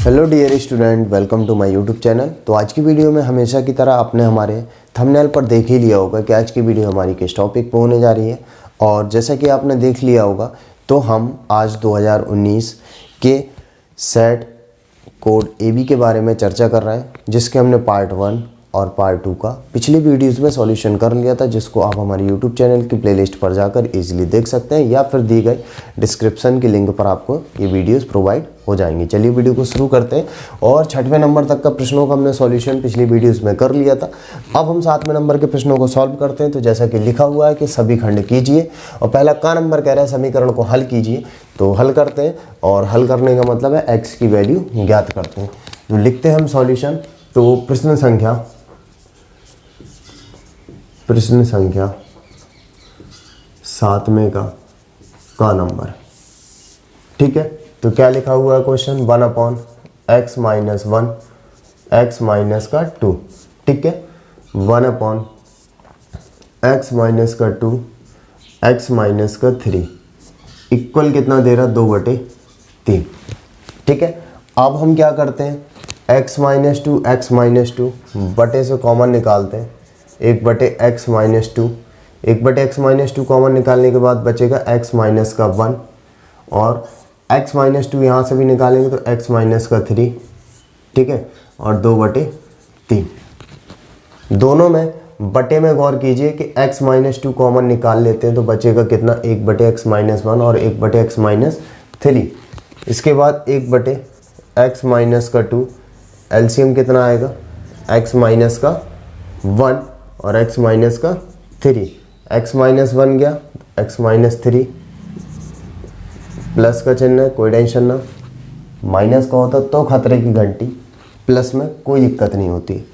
Hello dear student, welcome to my YouTube channel. तो आज की वीडियो में हमेशा की तरह आपने हमारे थंबनेल पर देख ही लिया होगा कि आज की वीडियो हमारी किस टॉपिक पर होने जा रही है। और जैसा कि आपने देख लिया होगा तो हम आज 2019 के सेट कोड एबी के बारे में चर्चा कर रहे हैं, जिसके हमने पार्ट 1 और पार्ट 2 का पिछली वीडियोज़ में सॉल्यूशन कर लिया था, जिसको आप हमारे यूट्यूब चैनल की प्लेलिस्ट पर जाकर इजीली देख सकते हैं या फिर दी गई डिस्क्रिप्शन के लिंक पर आपको ये वीडियोस प्रोवाइड हो जाएंगी। चलिए वीडियो को शुरू करते हैं। और 6वें नंबर तक का प्रश्नों का हमने सॉल्यूशन पिछली वीडियोस में कर लिया था। अब हम 7वें नंबर के प्रश्नों को सॉल्व करते हैं। तो जैसा कि लिखा हुआ है कि सभी खंड कीजिए, और पहला का नंबर कह रहा है समीकरण को हल कीजिए। तो हल करते हैं, और हल करने का मतलब है एक्स की वैल्यू ज्ञात करते हैं। तो लिखते हैं हम सॉल्यूशन। तो प्रश्न संख्या 7वें का नंबर, ठीक है। तो क्या लिखा हुआ है क्वेश्चन, 1/x - 1 x - का 2, ठीक है। 1/x - का 2 x - का 3 इक्वल कितना दे रहा, 2/3, ठीक है। अब हम क्या करते हैं, x - 2 बटे से कॉमन निकालते हैं, 1/x - 2 1/x - 2 कॉमन निकालने के बाद बचेगा x - का 1, और x - 2 यहाँ से भी निकालेंगे तो x - का 3, ठीक है, और 2/3। दोनों में बटे में गौर कीजिए कि x - 2 कॉमन निकाल लेते हैं तो बचेगा कितना, 1/x - 1 और 1/x - 3। इसके बाद 1/x - का 2 एलसीएम कितना आएगा, x - का 1 और x - का 3, x - 1 गया, x - 3 प्लस का चिन्ह है, कोई टेंशन ना। माइनस का होता तो खतरे की घंटी, प्लस में कोई दिक्कत नहीं होती।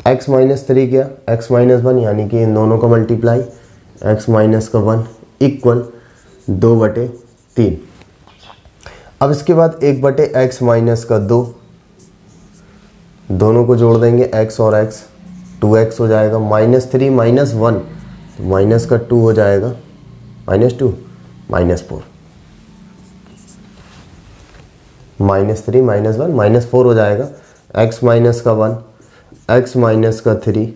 x - 3 गया, x - 1 यानी कि इन दोनों का मल्टीप्लाई, x - का 1 इक्वल 2/3। अब इसके बाद 1/x - का 2, दोनों को जोड़ देंगे x और x, 2x हो जाएगा, -3 - 1 तो माइनस का 2 हो जाएगा, -2 - 4 -3 - 1 -4 हो जाएगा। x - का 1 x - का 3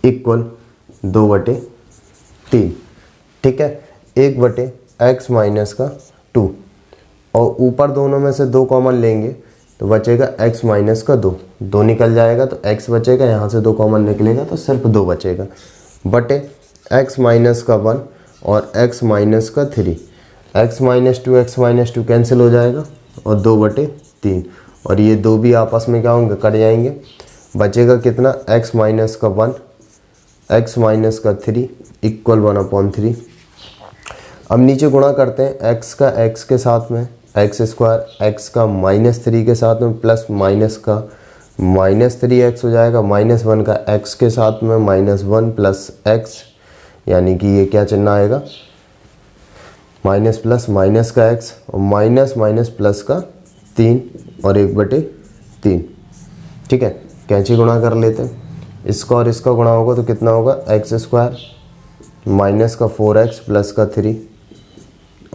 इक्वल 2/3, ठीक है। 1/x - का 2 और ऊपर दोनों में से 2 कॉमन लेंगे तो बचेगा x - का 2 निकल जाएगा तो x बचेगा, यहाँ से 2 कॉमन निकलेगा तो सिर्फ 2 बचेगा, बटे x - का 1 और x - का 3, x - 2 कैंसिल हो जाएगा और 2/3, और ये 2 भी आपस में क्या होंगे, कट जाएंगे। बचेगा कितना, x - का 1 x - का 3 इक्वल 1/3। अब नीचे गुणा करते हैं, x का x के साथ में x² x का -3 के साथ में प्लस माइनस का -3x हो जाएगा, -1 का x के साथ में -1 प्लस x, यानी कि ये क्या चिन्ह आएगा, माइनस प्लस माइनस का x और माइनस माइनस प्लस का 3 और 1/3, ठीक है। कैंची गुणा कर लेते हैं, इसका और इसका गुणा होगा तो कितना होगा, x² माइनस का 4x प्लस का 3,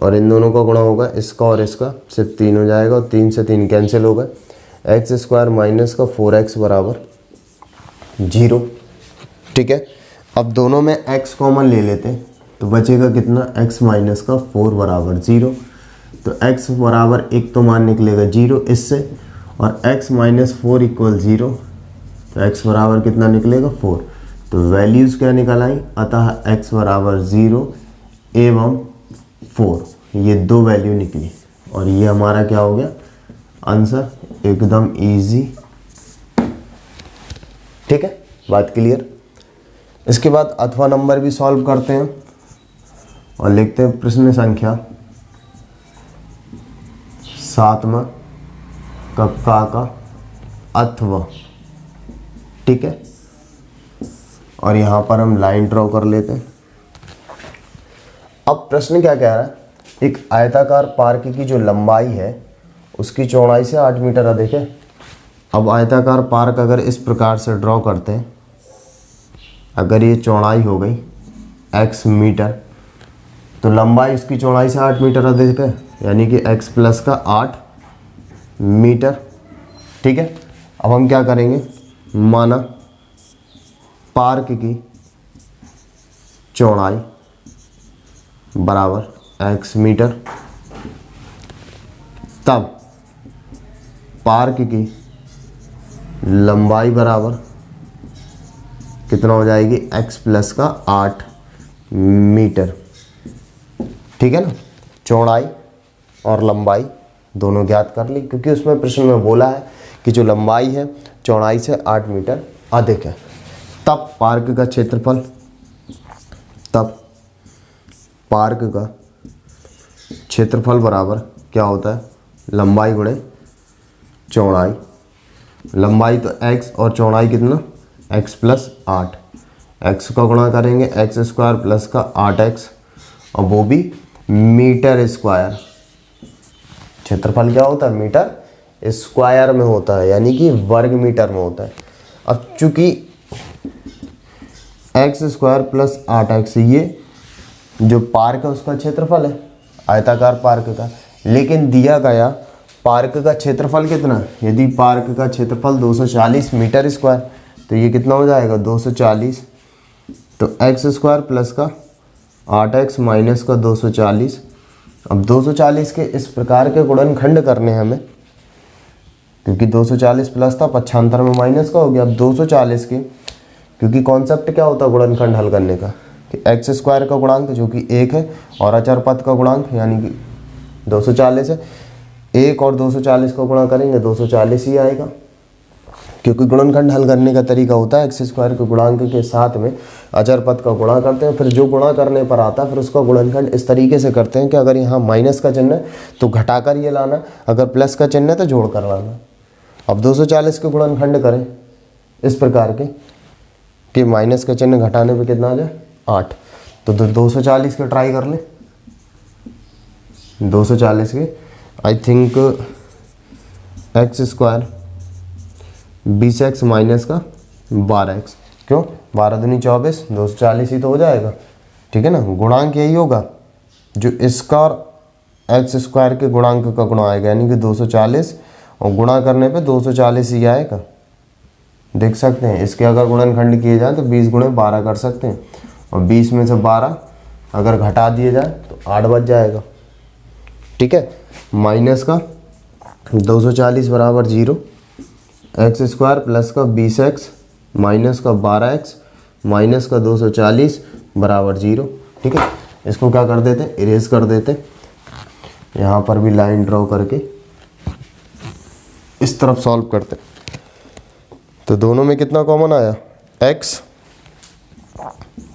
और इन दोनों का गुणा होगा, इसका और इसका सिर्फ 3 हो जाएगा, और 3 से 3 कैंसिल होगा, x² माइनस का 4x बराबर 0, ठीक है। अब दोनों में x कॉमन ले लेते हैं तो बचेगा कितना, x - का 4 बराबर 0, तो x बराबर 1 तो मान निकलेगा 0 इससे, और x - 4 इक्वल 0, तो x बराबर कितना निकलेगा, 4। तो वैल्यूज़ क्या निकल आई, अतः x बराबर 0 एवं 4, ये 2 वैल्यू निकली, और ये हमारा क्या हो गया, आंसर एकदम इजी, ठीक है। बात क्लियर। इसके बाद अथवा नंबर भी सॉल्व करते हैं और लिखते हैं प्रश्न संख्या 7वां का अथवा, ठीक है। और यहाँ पर हम लाइन ड्रॉ कर लेते हैं। अब प्रश्न क्या कह रहा है, एक आयताकार पार्क की जो लंबाई है उसकी चौड़ाई से 8 मीटर है, देखें। अब आयताकार पार्क अगर इस प्रकार से ड्रॉ करते हैं, अगर ये चौड़ाई हो गई x मीटर तो लंबाई इसकी चौड़ाई से 8 मीटर है, देखें, यानी कि x प्लस का 8 मीटर। ठीक है, अब हम क्या करेंगे, माना पार्क की चौड़ाई बराबर x मीटर, तब पार्क की लंबाई बराबर कितना हो जाएगी, x प्लस का 8 मीटर। ठीक है ना, चौड़ाई और लंबाई दोनों ज्ञात कर ली, क्योंकि उसमें प्रश्न में बोला है कि जो लंबाई है चौड़ाई से 8 मीटर अधिक है। तब पार्क का क्षेत्रफल, तब पार्क का क्षेत्रफल बराबर क्या होता है, लंबाई गुणे चौड़ाई। लंबाई तो x और चौड़ाई कितना, x प्लस 8, x का गुणा करेंगे एक्स स्क्वायर प्लस का 8x, और वो भी मीटर स्क्वायर। क्षेत्रफल क्या होता है, मीटर स्क्वायर में होता है, यानी कि वर्ग मीटर में होता है। अब चूंकि एक्स स्क्वायर प्लस 8x ये जो पार्क है उसका क्षेत्रफल है, आयताकार पार्क का, लेकिन दिया गया पार्क का क्षेत्रफल कितना है, यदि पार्क का क्षेत्रफल 240 मीटर स्क्वायर, तो ये कितना हो जाएगा 240, तो एक्स स्क्वायर प्लस का 8x माइनस का 240। अब 240 के इस प्रकार के गुणनखंड करने हैं हमें, क्योंकि 240 प्लस था, पक्षांतर में माइनस का हो गया। अब 240 के, क्योंकि कॉन्सेप्ट क्या होता है गुणनखंड हल करने का, कि एक्स स्क्वायर का गुणांक जो कि 1 है और अचर पद का गुणांक यानी कि 240 है, 1 और 240 को गुणा करेंगे 240 ही आएगा, क्योंकि गुणनखंड हल करने का तरीका होता है एक्स स्क्वायर के गुणांक के साथ में अचर पद का गुणा करते हैं, फिर जो गुणा करने पर आता है फिर उसका गुणनखंड इस तरीके से करते हैं कि अगर यहाँ माइनस का चिन्ह है तो घटाकर ये लाना, अगर प्लस का चिन्ह है तो जोड़ कर लाना। अब 240 के गुणनखंड करें इस प्रकार के कि माइनस का चिन्ह घटाने पे कितना आ जाए 8, तो 240 के ट्राई कर ले, 240 के I think x square 20x minus का 12x, क्यों 12 दूनी 24, 240 ही तो हो जाएगा। ठीक है ना, गुणांक यही होगा जो इसका और एक्स स्क्वायर के गुणांक का गुणा आएगा, यानी कि 240, और गुणा करने पे 240 ही आएगा। देख सकते हैं इसके अगर गुणनखंड किए जाए तो 20 गुणे 12 कर सकते हैं, और 20 में से 12 अगर घटा दिए जाए तो 8 बच जाएगा। ठीक है, माइनस का 240 बराबर 0, एक्स स्क्वायर प्लस का 20x माइनस का 12x माइनस का 240 बराबर 0। ठीक है, इसको क्या कर देते, इरेज कर देते, यहाँ पर भी लाइन ड्रॉ करके इस तरफ सॉल्व करते, तो दोनों में कितना कॉमन आया x,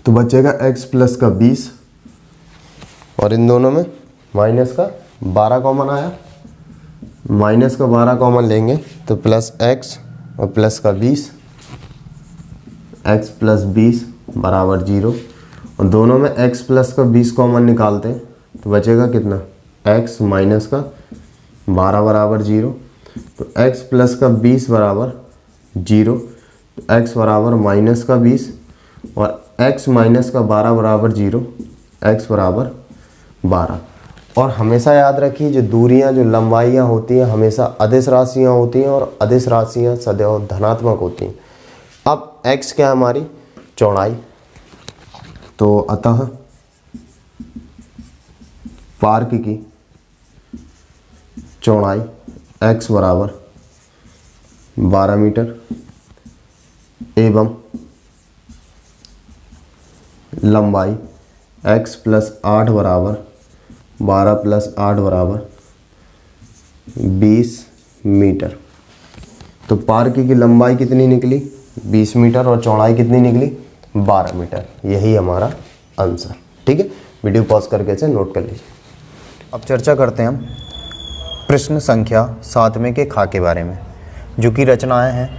तो बचेगा x प्लस का 20, और इन दोनों में माइनस का 12 कॉमन आया, माइनस का 12 कॉमन लेंगे तो प्लस x और प्लस का 20, x प्लस 20 बराबर 0, और दोनों में x प्लस का 20 कॉमन निकालते हैं तो बचेगा कितना, x माइनस का 12 बराबर 0, तो x प्लस का 20 बराबर 0, तो x बराबर माइनस का 20, और x माइनस का 12 बराबर 0, x बराबर 12। और हमेशा याद रखिए जो दूरियां, जो लंबाइयां होती हैं हमेशा अदिश राशियां होती हैं, और अदिश राशियां सदैव धनात्मक होती हैं। अब x क्या है, हमारी चौड़ाई, तो अतः पार्क की चौड़ाई x बराबर 12 मीटर एवं लंबाई x प्लस 8 बराबर 12 प्लस 8 बराबर 20 मीटर। तो पार्क की लंबाई कितनी निकली 20 मीटर और चौड़ाई कितनी निकली 12 मीटर। यही हमारा आंसर। ठीक है, वीडियो पॉज करके इसे नोट कर लीजिए। अब चर्चा करते हैं हम प्रश्न संख्या 7वें के खा के बारे में, जो कि रचनाएं हैं।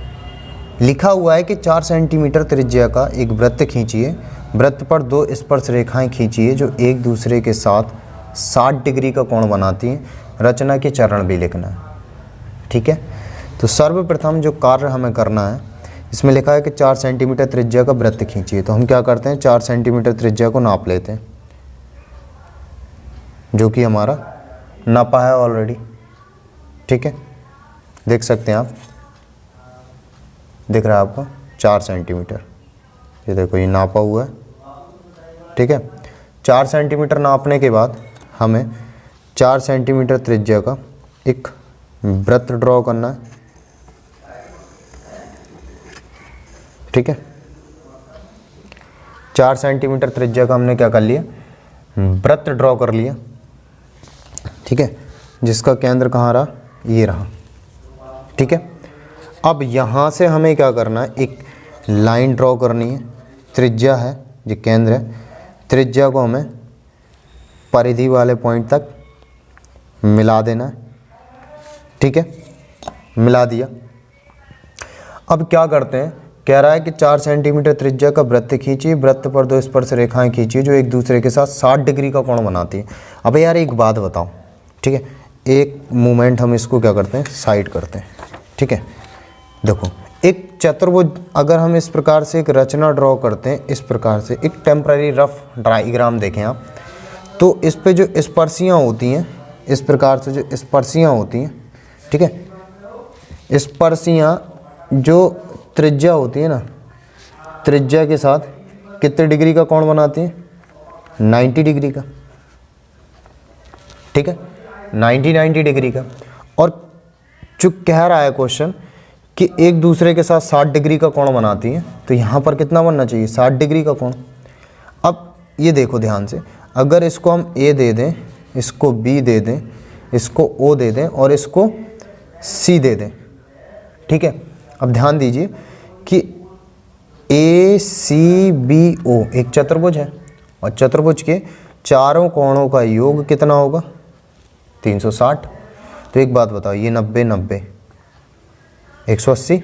लिखा हुआ है कि 4 सेंटीमीटर त्रिज्या का एक वृत्त खींचिए, वृत्त पर 2 स्पर्श रेखाएं खींचिए जो एक दूसरे के साथ 60 डिग्री का कोण बनाती हैं। रचना के चरण भी लिखना है। ठीक है, तो सर्वप्रथम जो कार्य हमें करना है, इसमें लिखा है कि 4 सेंटीमीटर त्रिज्या का वृत्त खींचिए। तो हम क्या करते हैं, 4 सेंटीमीटर त्रिज्या को नाप लेते हैं, जो कि हमारा नापा है ऑलरेडी। ठीक है, देख सकते हैं आप, दिख रहा है आपको 4 सेंटीमीटर। ये देखो ये नापा हुआ है, ठीक है। 4 सेंटीमीटर नापने के बाद हमें 4 सेंटीमीटर त्रिज्या का एक वृत्त ड्रॉ करना है, ठीक है। 4 सेंटीमीटर त्रिज्या का हमने क्या कर लिया, वृत्त ड्रॉ कर लिया, ठीक है, जिसका केंद्र कहाँ रहा, ये रहा, ठीक है। अब यहाँ से हमें क्या करना है, एक लाइन ड्रॉ करनी है, त्रिज्या है, ये केंद्र है, त्रिज्या को हमें परिधि वाले पॉइंट तक मिला देना है, ठीक है, मिला दिया। अब क्या करते हैं, कह रहा है कि 4 सेंटीमीटर त्रिज्या का वृत्त खींचिए, वृत्त पर 2 स्पर्श रेखाएं खींचिए जो एक दूसरे के साथ 60 डिग्री का कोण बनाती है। अब यार एक बात बताओ, ठीक है, एक मोमेंट हम इसको क्या करते हैं, साइड करते हैं, ठीक है। देखो एक चतुर्भुज, अगर हम इस प्रकार से एक रचना ड्रॉ करते हैं, इस प्रकार से एक टेम्पररी रफ डायग्राम देखें आप, तो इस पे जो स्पर्शियाँ होती हैं, इस प्रकार से जो स्पर्शियाँ होती हैं, ठीक है, स्पर्शियाँ जो त्रिज्या होती है ना, त्रिज्या के साथ कितने डिग्री का कोण बनाती हैं, 90 डिग्री का, ठीक है, 90 डिग्री का। और जो कह रहा है क्वेश्चन कि एक दूसरे के साथ 60 डिग्री का कोण बनाती हैं, तो यहाँ पर कितना बनना चाहिए, 60 डिग्री का कोण। अब ये देखो ध्यान से, अगर इसको हम ए दे दें, इसको बी दे दें, इसको ओ दे दें और इसको सी दे दें, ठीक है। अब ध्यान दीजिए कि ए सी बी ओ एक चतुर्भुज है और चतुर्भुज के चारों कोणों का योग कितना होगा, 360। तो एक बात बताओ, ये 90 90 180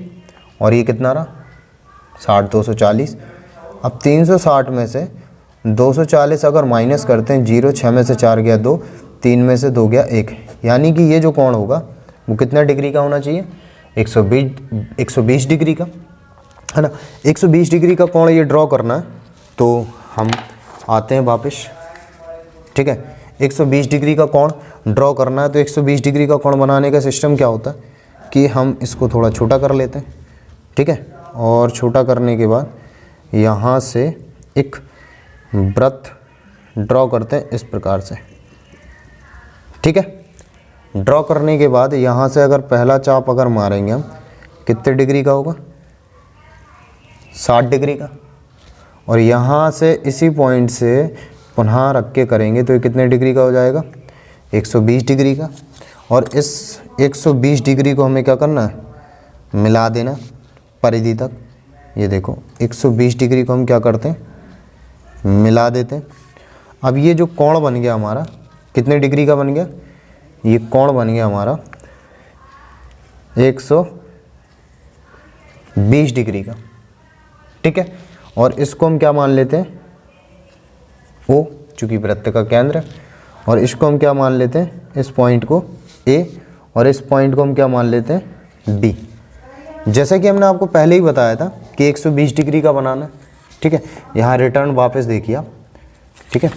और ये कितना रहा, 60 240। अब 360 में से 240 अगर माइनस करते हैं, 0 6 में से 4 गया 2, 3 में से 2 गया 1, यानी कि ये जो कोण होगा वो कितना डिग्री का होना चाहिए, 120 डिग्री का, है ना। 120 डिग्री का कोण ये ड्रॉ करना है, तो हम आते हैं वापस, ठीक है। 120 डिग्री का कोण ड्रॉ करना है, तो 120 डिग्री का कोण बनाने का सिस्टम क्या होता है कि हम इसको थोड़ा छोटा कर लेते हैं, ठीक है। और छोटा करने के बाद यहाँ से एक वृत्त ड्रॉ करते हैं इस प्रकार से, ठीक है। ड्रॉ करने के बाद यहाँ से अगर पहला चाप अगर मारेंगे हम, कितने डिग्री का होगा, 60 डिग्री का। और यहाँ से इसी पॉइंट से पुनः रख के करेंगे तो ये कितने डिग्री का हो जाएगा, 120 डिग्री का। और इस 120 डिग्री को हमें क्या करना है, मिला देना परिधि तक। ये देखो 120 डिग्री को हम क्या करते हैं, मिला देते हैं। अब ये जो कोण बन गया हमारा, कितने डिग्री का बन गया, ये कोण बन गया हमारा 120 डिग्री का, ठीक है। और इसको हम क्या मान लेते हैं, ओ, चूँकि वृत्त का केंद्र है। और इसको हम क्या मान लेते हैं, इस पॉइंट को ए, और इस पॉइंट को हम क्या मान लेते हैं, बी। जैसा कि हमने आपको पहले ही बताया था कि 120 डिग्री का बनाना है, ठीक है। यहाँ रिटर्न वापस देखिए आप, ठीक है।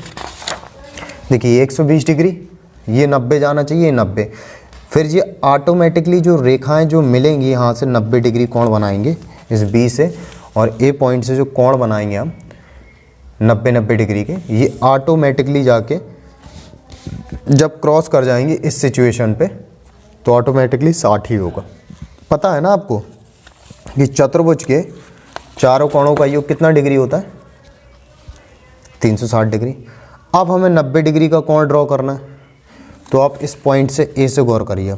देखिए 120 डिग्री, ये 90 जाना चाहिए, ये 90। फिर ये ऑटोमेटिकली जो रेखाएं जो मिलेंगी यहाँ से 90 डिग्री कोण बनाएंगे इस बी से, और ए पॉइंट से जो कोण बनाएंगे हम 90 डिग्री के, ये ऑटोमेटिकली जाके जब क्रॉस कर जाएंगे इस सिचुएशन पे, तो ऑटोमेटिकली 60 ही होगा। पता है ना आपको कि चतुर्भुज के चारों कोणों का योग कितना डिग्री होता है, 360 डिग्री। अब हमें 90 डिग्री का कोण ड्रॉ करना है, तो आप इस पॉइंट से ए से गौर करिए।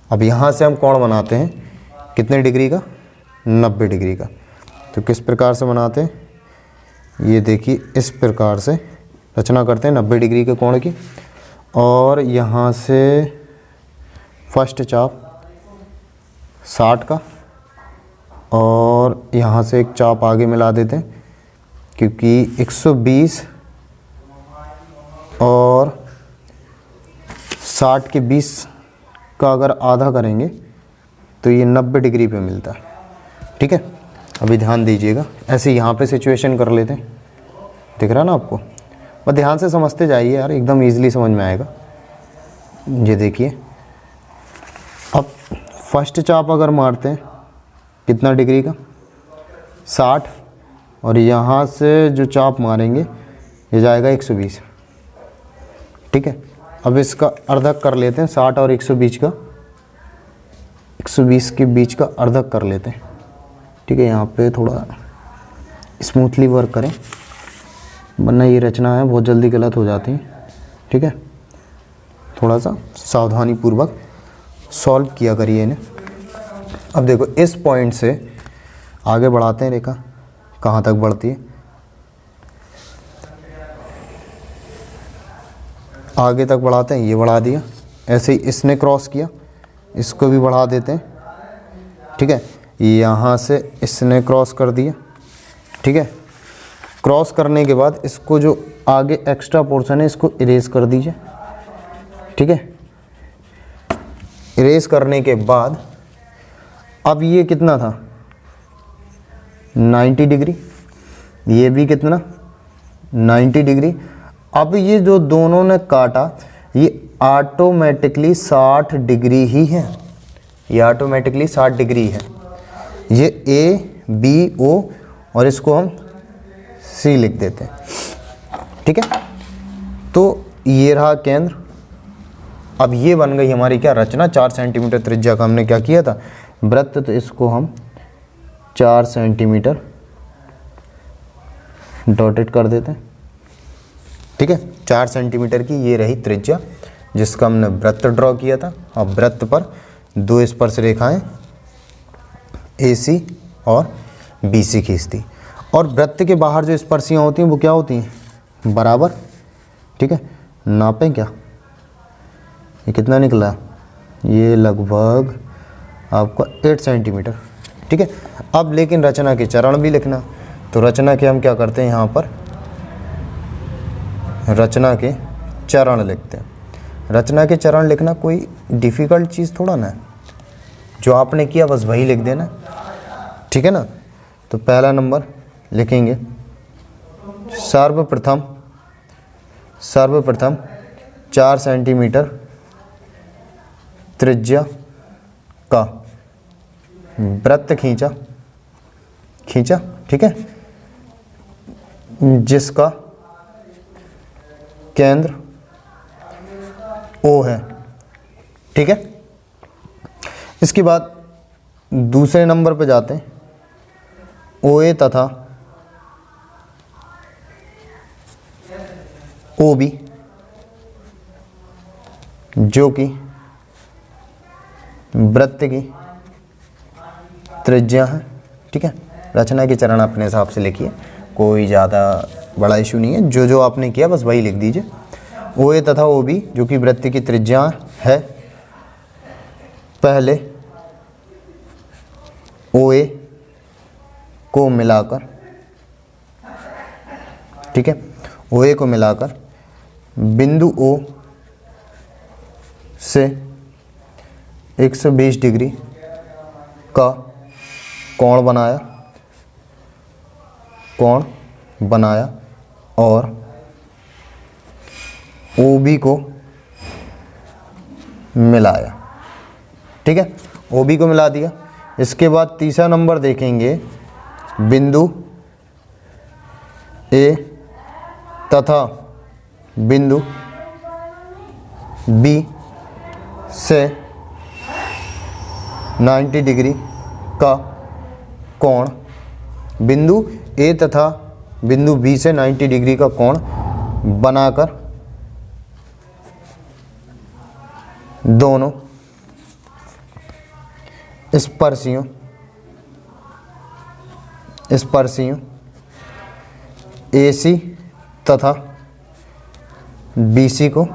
अब यहाँ से हम कोण बनाते हैं कितने डिग्री का, 90 डिग्री का। तो किस प्रकार से बनाते हैं, ये देखिए इस प्रकार से रचना करते हैं 90 डिग्री के कोण की। और यहाँ से फर्स्ट चाप 60 का, और यहाँ से एक चाप आगे मिला देते हैं, क्योंकि 120 और 60 के 20 का अगर आधा करेंगे तो ये 90 डिग्री पे मिलता है, ठीक है। अभी ध्यान दीजिएगा, ऐसे यहाँ पे सिचुएशन कर लेते हैं, दिख रहा ना आपको। बस ध्यान से समझते जाइए यार, एकदम इजीली समझ में आएगा। ये देखिए अब फर्स्ट चाप अगर मारते हैं कितना डिग्री का 60, और यहाँ से जो चाप मारेंगे ये जाएगा 120। ठीक है, अब इसका अर्धक कर लेते हैं, 60 और 120 का, 120 के बीच का अर्धक कर लेते हैं। ठीक है, यहाँ पे थोड़ा स्मूथली वर्क करें वरना ये रचना है बहुत जल्दी गलत हो जाती है। ठीक है, थोड़ा सा सावधानी पूर्वक सॉल्व किया करिए इन्हें। अब देखो इस पॉइंट से आगे बढ़ाते हैं रेखा, कहाँ तक बढ़ती है, आगे तक बढ़ाते हैं, ये बढ़ा दिया। ऐसे ही इसने क्रॉस किया, इसको भी बढ़ा देते हैं। ठीक है, यहाँ से इसने क्रॉस कर दिया। ठीक है, क्रॉस करने के बाद इसको जो आगे एक्स्ट्रा पोर्शन है इसको इरेज कर दीजिए। ठीक है, इरेज करने के बाद अब ये कितना था 90 डिग्री, ये भी कितना 90 डिग्री। अब ये जो दोनों ने काटा ये ऑटोमेटिकली 60 डिग्री ही है, ये ऑटोमेटिकली 60 डिग्री है। ये ए बी ओ और इसको हम सी लिख देते हैं। ठीक है, तो ये रहा केंद्र। अब ये बन गई हमारी क्या रचना, 4 सेंटीमीटर त्रिज्या का हमने क्या किया था वृत्त, तो इसको हम 4 सेंटीमीटर डॉटेड कर देते हैं। ठीक है, 4 सेंटीमीटर की ये रही त्रिज्या जिसका हमने वृत्त ड्रॉ किया था। और वृत्त पर 2 स्पर्श रेखाएं AC और BC खींचती, और वृत्त के बाहर जो स्पर्शियाँ होती हैं वो क्या होती हैं बराबर। ठीक है, नापें क्या, ये कितना निकला, ये लगभग आपका 8 सेंटीमीटर। ठीक है, अब लेकिन रचना के चरण भी लिखना, तो रचना के हम क्या करते हैं यहाँ पर रचना के चरण लिखते हैं। रचना के चरण लिखना कोई डिफ़िकल्ट चीज़ थोड़ा ना है, जो आपने किया बस वही लिख देना। ठीक है ना, तो पहला नंबर लिखेंगे सर्वप्रथम 4 सेंटीमीटर त्रिज्या का वृत्त खींचा। ठीक है, जिसका केंद्र O है। ठीक है, इसके बाद दूसरे नंबर पे जाते हैं, OA तथा OB जो कि वृत्त की त्रिज्या है। ठीक है, रचना के चरण अपने हिसाब से लिखिए, कोई ज़्यादा बड़ा इशू नहीं है, जो आपने किया बस वही लिख दीजिए। OA तथा OB जो कि वृत्त की त्रिज्या है, पहले OA को मिलाकर, ठीक है, OA को मिलाकर बिंदु O से 120 डिग्री का कोण बनाया और OB को मिलाया। ठीक है, OB को मिला दिया। इसके बाद तीसरा नंबर देखेंगे, बिंदु A तथा बिंदु B से 90 डिग्री का कोण, बिंदु A तथा बिंदु B से 90 डिग्री का कोण बनाकर दोनों स्पर्शियों AC तथा BC को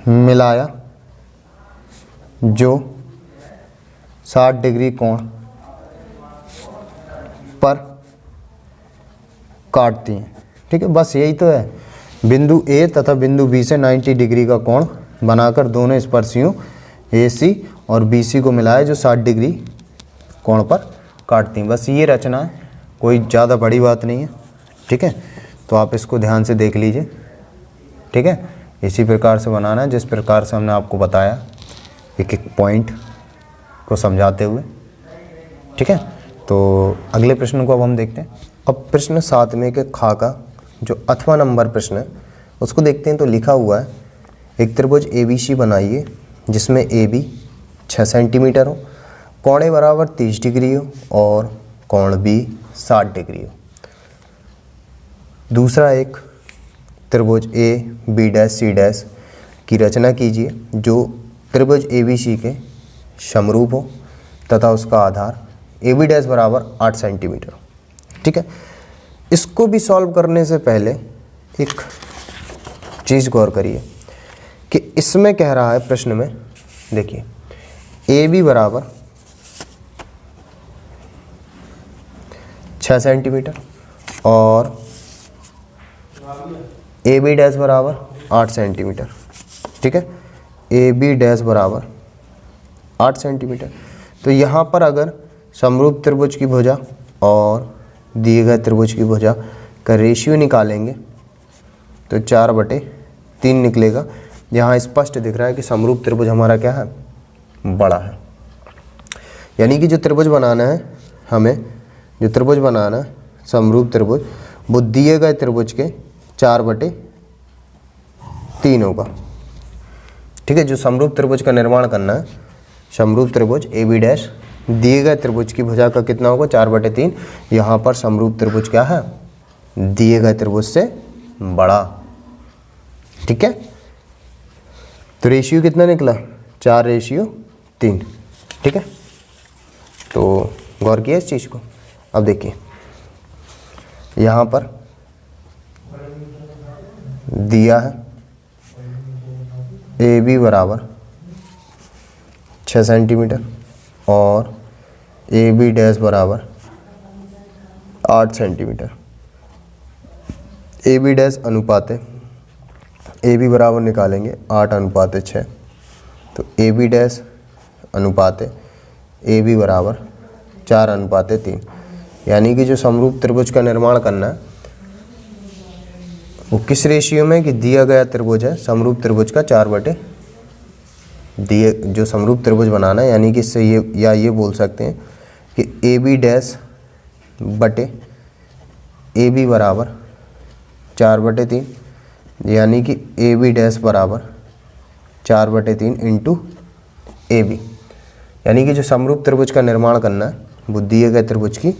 मिलाया, जो 60 डिग्री कोण पर काटती हैं। ठीक है, बस यही तो है, बिंदु A तथा बिंदु B से 90 डिग्री का कोण बनाकर दोनों स्पर्शियों AC और BC को मिलाया, जो 60 डिग्री कोण पर काटती हैं। बस ये रचना है, कोई ज़्यादा बड़ी बात नहीं है। ठीक है, तो आप इसको ध्यान से देख लीजिए। ठीक है, इसी प्रकार से बनाना है जिस प्रकार से हमने आपको बताया, एक एक पॉइंट को समझाते हुए। ठीक है, तो अगले प्रश्न को अब हम देखते हैं। अब प्रश्न 7वें के खा का जो 8वां नंबर प्रश्न है उसको देखते हैं। तो लिखा हुआ है, एक त्रिभुज ABC बनाइए जिसमें AB 6 सेंटीमीटर हो, कोण बराबर 30 डिग्री हो और कोण B 60 डिग्री हो। दूसरा एक त्रिभुज AB'C' की रचना कीजिए जो त्रिभुज ABC के समरूप हो तथा उसका आधार AB' बराबर 8 सेंटीमीटर। ठीक है, इसको भी सॉल्व करने से पहले एक चीज़ गौर करिए कि इसमें कह रहा है प्रश्न में, देखिए AB बराबर 6 सेंटीमीटर और AB' बराबर 8 सेंटीमीटर। ठीक है, AB' बराबर 8 सेंटीमीटर। तो यहाँ पर अगर समरूप त्रिभुज की भुजा और दिए गए त्रिभुज की भुजा का रेशियो निकालेंगे तो 4/3 निकलेगा। यहाँ स्पष्ट दिख रहा है कि समरूप त्रिभुज हमारा क्या है, बड़ा है। यानी कि जो त्रिभुज बनाना है हमें, जो त्रिभुज बनाना है समरूप त्रिभुज, वो दिए गए त्रिभुज के 4/3 होगा। ठीक है, जो समरूप त्रिभुज का निर्माण करना है, समरूप त्रिभुज AB' दिए गए त्रिभुज की भुजा का कितना होगा, 4/3। यहाँ पर समरूप त्रिभुज क्या है, दिए गए त्रिभुज से बड़ा। ठीक है, तो रेशियो कितना निकला, 4/3। ठीक है, तो गौर किया इस चीज़ को। अब देखिए यहाँ पर दिया है AB बराबर 6 सेंटीमीटर और AB' बराबर 8 सेंटीमीटर। AB' अनुपात AB बराबर निकालेंगे 8/6, तो AB' अनुपात AB बराबर 4/3। यानी कि जो समरूप त्रिभुज का निर्माण करना है वो किस रेशियो में, कि दिया गया त्रिभुज है समरूप त्रिभुज का 4/, दिए जो समरूप त्रिभुज बनाना है, यानी कि इससे ये या ये बोल सकते हैं कि AB' बटे AB बराबर 4/3, यानी कि AB' बराबर 4/3 इंटू AB। यानी कि जो समरूप त्रिभुज का निर्माण करना है वो दिए गए त्रिभुज की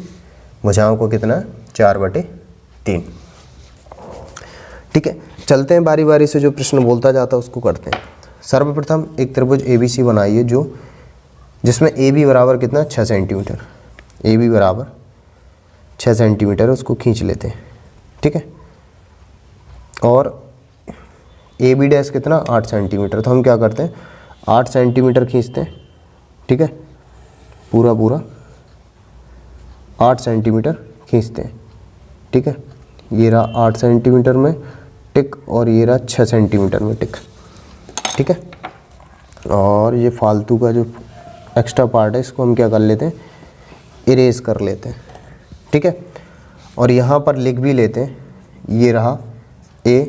भुजाओं को कितना है, 4/3। ठीक है, चलते हैं बारी बारी से, जो प्रश्न बोलता जाता है उसको करते हैं। सर्वप्रथम एक त्रिभुज ABC बनाइए जो जिसमें AB बराबर कितना, 6 सेंटीमीटर। AB बराबर 6 सेंटीमीटर, उसको खींच लेते हैं। ठीक है, और AB' कितना, 8 सेंटीमीटर। तो हम क्या करते हैं, 8 सेंटीमीटर खींचते हैं। ठीक है, पूरा 8 सेंटीमीटर खींचते हैं। ठीक है, ये रहा 8 सेंटीमीटर में टिक और ये रहा 6 सेंटीमीटर में टिक। ठीक है, और ये फालतू का जो एक्स्ट्रा पार्ट है इसको हम क्या कर लेते हैं, इरेज कर लेते हैं। ठीक है, और यहाँ पर लिख भी लेते हैं, ये रहा A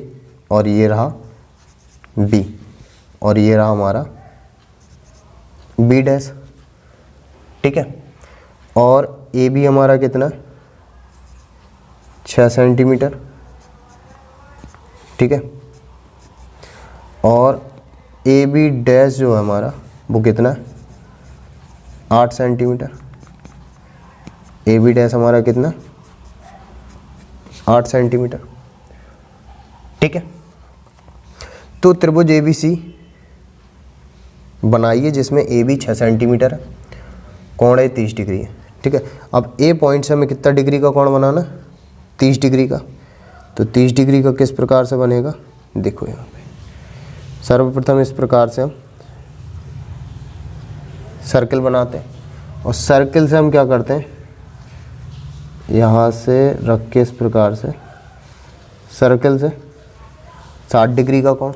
और ये रहा B और ये रहा हमारा B'। ठीक है, और AB हमारा कितना, 6 सेंटीमीटर। ठीक है, और AB' जो है हमारा वो कितना है, 8 सेंटीमीटर। AB' हमारा कितना, 8 सेंटीमीटर। ठीक है, तो त्रिभुज ABC बनाइए जिसमें AB 6 सेंटीमीटर है, कोण 30 डिग्री है। ठीक है, अब A पॉइंट से हमें कितना डिग्री का कोण बनाना, 30 डिग्री का। तो 30 डिग्री का किस प्रकार से बनेगा, देखो यहाँ पे सर्वप्रथम इस प्रकार से हम सर्किल बनाते हैं, और सर्किल से हम क्या करते हैं, यहाँ से रख के इस प्रकार से सर्किल से 60 डिग्री का कोण,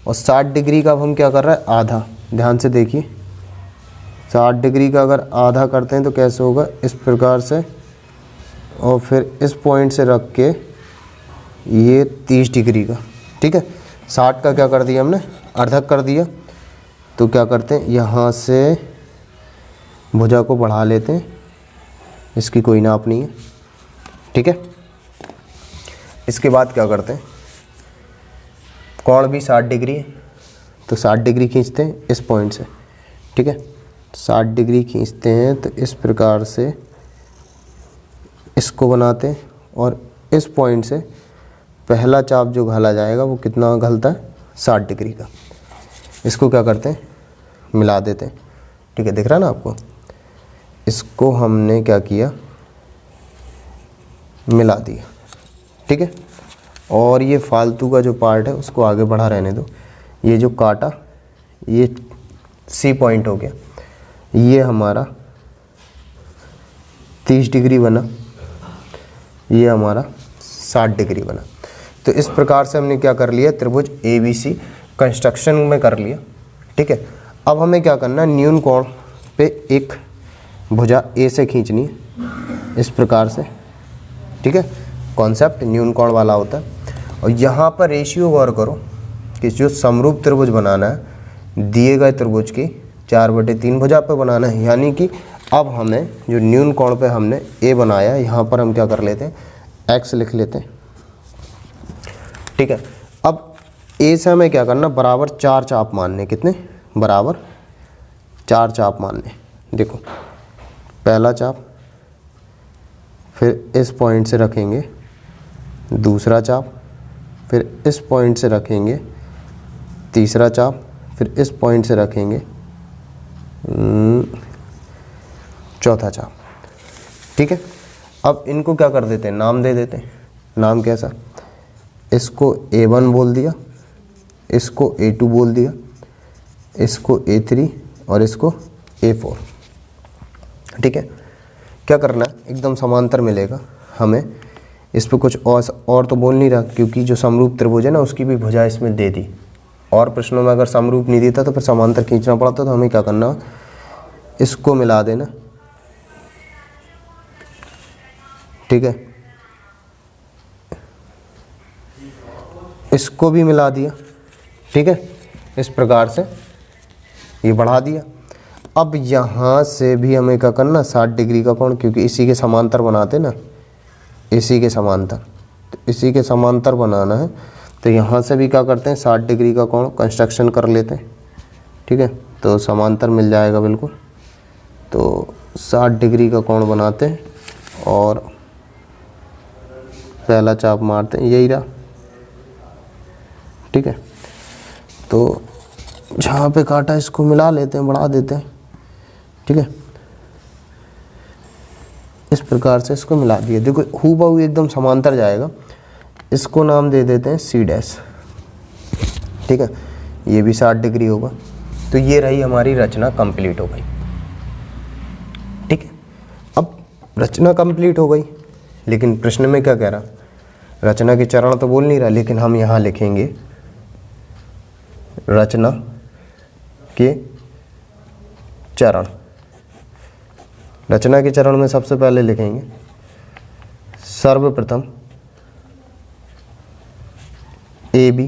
और 60 डिग्री का अब हम क्या कर रहे हैं, आधा। ध्यान से देखिए, 60 डिग्री का अगर आधा करते हैं तो कैसे होगा, इस प्रकार से, और फिर इस पॉइंट से रख के ये 30 डिग्री का। ठीक है, 60 का क्या कर दिया हमने, अर्धक कर दिया। तो क्या करते हैं, यहाँ से भुजा को बढ़ा लेते हैं, इसकी कोई नाप नहीं है, ठीक है। इसके बाद क्या करते हैं, कोण भी 60 डिग्री है तो 60 डिग्री खींचते हैं इस पॉइंट से, ठीक है। 60 डिग्री खींचते हैं तो इस प्रकार से इसको बनाते हैं और इस पॉइंट से पहला चाप जो घाला जाएगा वो कितना घलता है, 60 डिग्री का। इसको क्या करते हैं, मिला देते हैं, ठीक है। दिख रहा है ना आपको, इसको हमने क्या किया, मिला दिया, ठीक है। और ये फालतू का जो पार्ट है उसको आगे बढ़ा रहने दो। ये जो काटा, ये सी पॉइंट हो गया, ये हमारा 30 डिग्री बना, ये हमारा 60 डिग्री बना। तो इस प्रकार से हमने क्या कर लिया, त्रिभुज ABC कंस्ट्रक्शन में कर लिया, ठीक है। अब हमें क्या करना है, न्यून कोण पे एक भुजा A से खींचनी है इस प्रकार से, ठीक है। कॉन्सेप्ट न्यून कोण वाला होता है। और यहाँ पर रेशियो गौर करो कि जो समरूप त्रिभुज बनाना है दिए गए त्रिभुज की 4/3 भुजा पे बनाना है, यानी कि अब हमें जो न्यून कोण पे हमने A बनाया, यहाँ पर हम क्या कर लेते हैं, X लिख लेते हैं, ठीक है। अब A से हमें क्या करना, बराबर 4 चाप मानने, कितने, बराबर 4 चाप मानने। देखो पहला चाप, फिर इस पॉइंट से रखेंगे दूसरा चाप, फिर इस पॉइंट से रखेंगे तीसरा चाप, फिर इस पॉइंट से रखेंगे चौथा चाप, ठीक है। अब इनको क्या कर देते हैं, नाम दे देते हैं। नाम कैसा, इसको A1 बोल दिया, इसको A2 बोल दिया, इसको A3 और इसको A4, ठीक है। क्या करना है, एकदम समांतर मिलेगा हमें। इस पे कुछ और तो बोल नहीं रहा, क्योंकि जो समरूप त्रिभुज है ना उसकी भी भुजा इसमें दे दी। और प्रश्नों में अगर समरूप नहीं देता तो फिर समांतर खींचना पड़ता, तो हमें क्या करना, इसको मिला देना, ठीक है। इसको भी मिला दिया, ठीक है। इस प्रकार से ये बढ़ा दिया। अब यहाँ से भी हमें क्या करना, 60 डिग्री का कोण, क्योंकि इसी के समांतर बनाते ना, इसी के समांतर, तो इसी के समांतर बनाना है। तो यहाँ से भी क्या करते हैं, 60 डिग्री का कोण कंस्ट्रक्शन कर लेते हैं, ठीक है। तो समांतर मिल जाएगा बिल्कुल। तो 60 डिग्री का कोण बनाते हैं और पहला चाप मारते हैं, यही रहा, ठीक है। तो जहाँ पे काटा इसको मिला लेते हैं, बढ़ा देते हैं, ठीक है। इस प्रकार से इसको मिला दिया। देखो हूबहू एकदम समांतर जाएगा। इसको नाम दे देते हैं C', ठीक है। ये भी 60 डिग्री होगा। तो ये रही हमारी रचना कंप्लीट हो गई, ठीक है। अब रचना कंप्लीट हो गई, लेकिन प्रश्न में क्या कह रहा, रचना के चरण तो बोल नहीं रहा, लेकिन हम यहाँ लिखेंगे रचना के चरण। रचना के चरण में सबसे पहले लिखेंगे सर्वप्रथम AB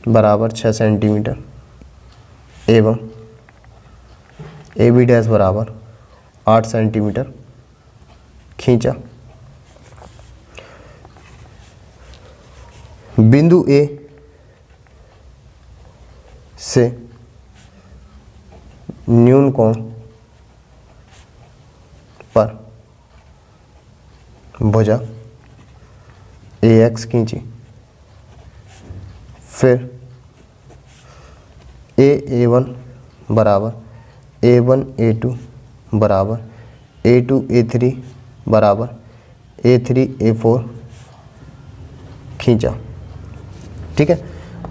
बराबर 6 सेंटीमीटर एवं AB' बराबर 8 सेंटीमीटर खींचा। बिंदु A से न्यून कोण पर भुजा AX खींची। फिर A1 बराबर A1 A2 बराबर A2 A3 बराबर A3 A4 खींचा, ठीक है।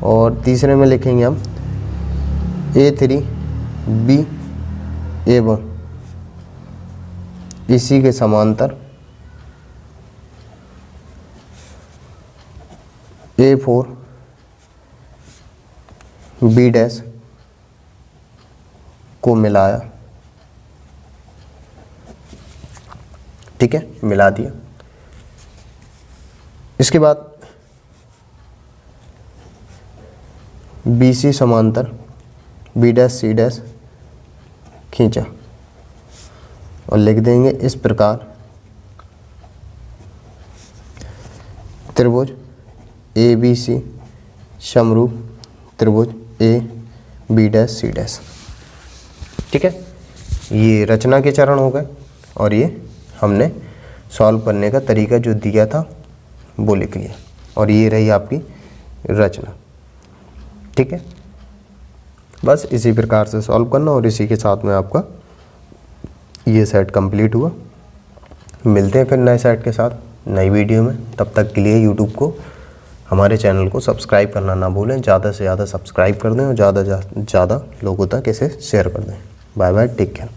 और तीसरे में लिखेंगे हम A3 B A1 इसी के समांतर A4 B' को मिलाया, ठीक है, मिला दिया। इसके बाद BC समांतर B' C' खींचा और लिख देंगे इस प्रकार त्रिभुज ABC समरूप त्रिभुज AB'C'। ठीक है, ये रचना के चरण हो गए और ये हमने सॉल्व करने का तरीका जो दिया था वो लिख लिया और ये रही आपकी रचना। ठीक है, बस इसी प्रकार से सॉल्व करना और इसी के साथ में आपका ये सेट कंप्लीट हुआ। मिलते हैं फिर नए सेट के साथ नई वीडियो में। तब तक के लिए यूट्यूब को, हमारे चैनल को सब्सक्राइब करना ना भूलें। ज़्यादा से ज़्यादा सब्सक्राइब कर दें और ज़्यादा लोगों तक इसे शेयर कर दें। Bye bye, take care.